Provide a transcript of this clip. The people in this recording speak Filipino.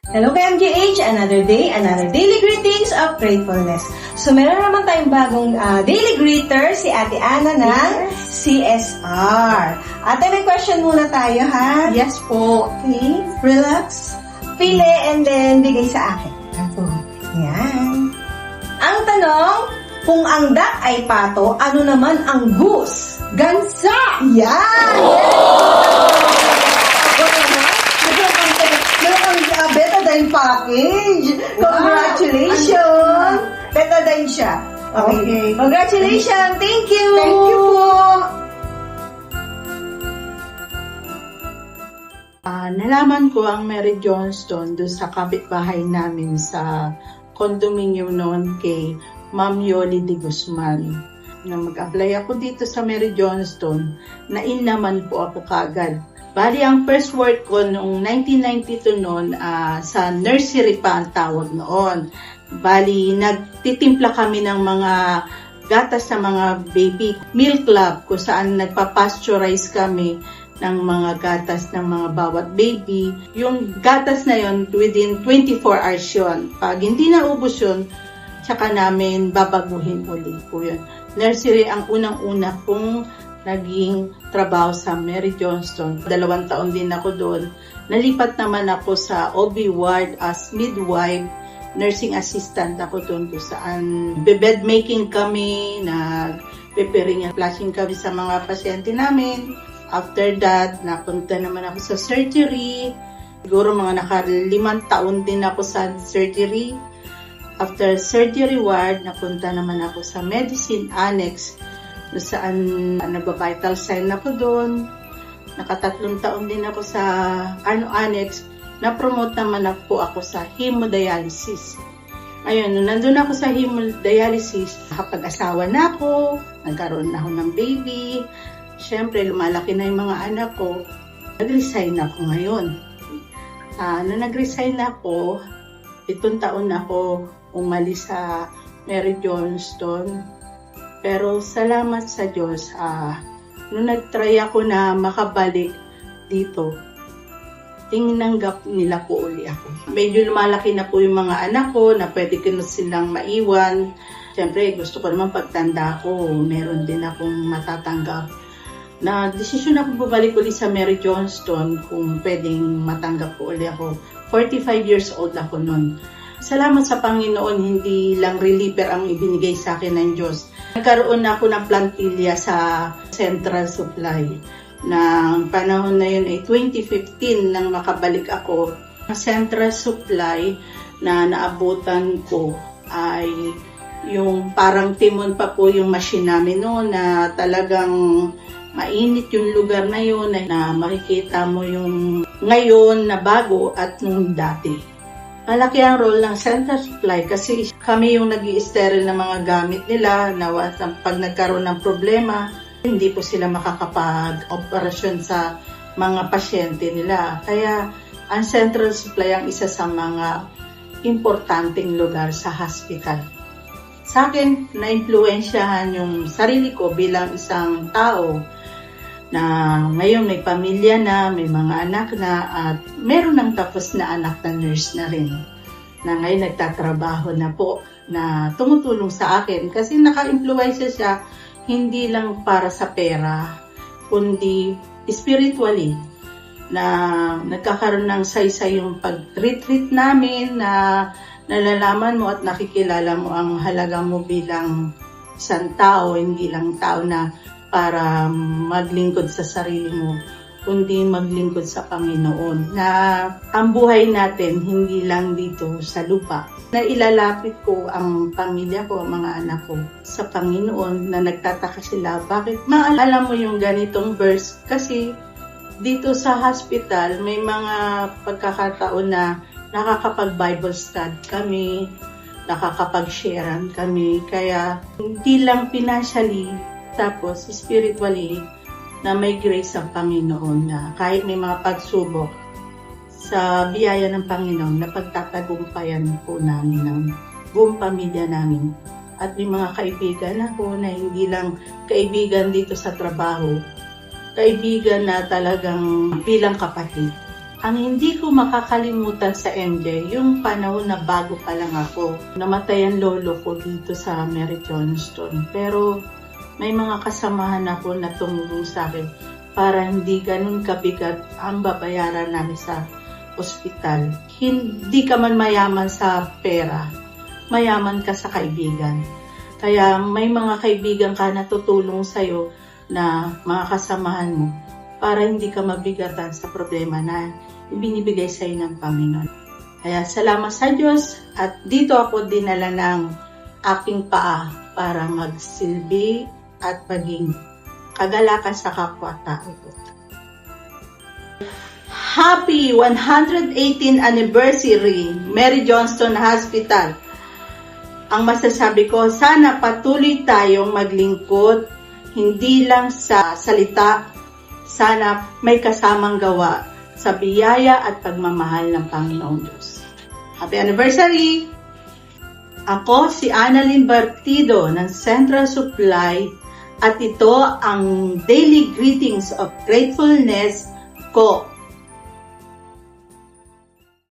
Hello ka-MGH! Another day, another daily greetings of gratefulness. So meron naman tayong bagong daily greeter, si Ate Ana ng CSR. Ate, may question muna tayo, ha? Yes po. Okay, relax. Pili and then bigay sa akin. Yan. Ang tanong, kung ang duck ay pato, ano naman ang goose? Gansa! Yan! Betadine package. Congratulations. Betadine siya. Okay. Congratulations. Thank you. Thank you po. Nalaman ko ang Mary Johnston doon sa kapitbahay namin sa condominium noon kay Ma'am Yoli de Guzman. Nang mag-apply ako dito sa Mary Johnston, na-in naman po ako kagad. Bali, ang first work ko noong 1992 noon, sa nursery pa ang tawag noon. Bali, nagtitimpla kami ng mga gatas sa mga baby milk club kung saan nagpa-pasteurize kami ng mga gatas ng mga bawat baby. Yung gatas na yon within 24 hours yun. Pag hindi naubos yun, tsaka namin babaguhin uli po yun. Nursery ang unang-una kong naging trabaho sa Mary Johnston. 2 taon din ako doon. Nalipat naman ako sa OB ward as midwife, nursing assistant ako doon kung saan bed making kami, nag-preparing and flushing kami sa mga pasyente namin. After that, napunta naman ako sa surgery. Siguro mga 5 taon din ako sa surgery. After surgery ward, napunta naman ako sa medicine annex, saan nagba-vital sign ako doon. 3 taon din ako sa annex. Na-promote naman ako sa hemodialysis. Ayun, nung nandun ako sa hemodialysis, kapag-asawa na ako, nagkaroon na ako ng baby. Siyempre, lumalaki na yung mga anak ko. Nag-resign ako ngayon. Nung nag-resign ako, 7 taon na ako umalis sa Mary Johnston. Pero salamat sa Diyos, nung nag-try ako na makabalik dito, tinanggap nila po uli ako. Medyo lumalaki na po yung mga anak ko na pwede ko na silang maiwan. Siyempre, gusto ko naman pagtanda ko, meron din akong matatanggap. Na desisyon ako bumalik uli sa Mary Johnston kung pwedeng matanggap po uli ako. 45 years old ako noon. Salamat sa Panginoon, hindi lang reliever ang ibinigay sa akin ng Diyos. Nagkaroon na ako ng plantilla sa Central Supply. Nang panahon na yun ay 2015 nang makabalik ako. Ang Central Supply na naabutan ko ay yung parang timon pa po yung machine namin noon na talagang mainit yung lugar na yun na makikita mo yung ngayon na bago at nung dati. Malaki ang role ng Central Supply kasi kami yung nag-i-sterile ng mga gamit nila na pag nagkaroon ng problema, hindi po sila makakapag-operasyon sa mga pasyente nila. Kaya ang Central Supply ang isa sa mga importanteng lugar sa hospital. Sa akin, na-impluensyahan yung sarili ko bilang isang tao na ngayon may pamilya na, may mga anak na, at meron ng tapos na anak na nurse na rin, na ngayon nagtatrabaho na po, na tumutulong sa akin kasi naka-impluensya siya hindi lang para sa pera, kundi spiritually, na nagkakaroon ng saysay yung pag-retreat namin, na nalalaman mo at nakikilala mo ang halaga mo bilang isang tao, hindi lang tao na para maglingkod sa sarili mo, kundi maglingkod sa Panginoon. Na ang buhay natin hindi lang dito sa lupa. Na ilalapit ko ang pamilya ko, ang mga anak ko sa Panginoon, na nagtataka sila, bakit maalam mo yung ganitong verse? Kasi dito sa hospital may mga pagkakataon na nakakapag-Bible study kami, nakakapag-sharean kami, kaya hindi lang financially, tapos spiritually, na may grace ang Panginoon na kahit may mga pagsubok, sa biyaya ng Panginoon na pagtatagumpayan po namin ng buong pamilya namin. At may mga kaibigan ako na hindi lang kaibigan dito sa trabaho, kaibigan na talagang bilang kapatid. Ang hindi ko makakalimutan sa MJ, yung panahon na bago pa lang ako, namatay ang lolo ko dito sa Mary Johnston. Pero may mga kasamahan ako na tumulong sa akin para hindi ganun kabigat ang babayaran namin sa ospital. Hindi ka man mayaman sa pera, mayaman ka sa kaibigan. Kaya may mga kaibigan ka na tutulong sa'yo na mga kasamahan mo para hindi ka mabigatan sa problema na ibinibigay sa'yo ng Panginoon. Kaya salamat sa Diyos at dito ako dinala ng aking paa para magsilbi at maging kagalakan sa kapwa-tao ko. Happy 118th anniversary, Mary Johnston Hospital. Ang masasabi ko, sana patuloy tayong maglingkod, hindi lang sa salita, sana may kasamang gawa sa biyaya at pagmamahal ng Panginoong Diyos. Happy anniversary! Ako si Annalyn Bartido ng Central Supply at ito ang Daily Greetings of Gratefulness ko.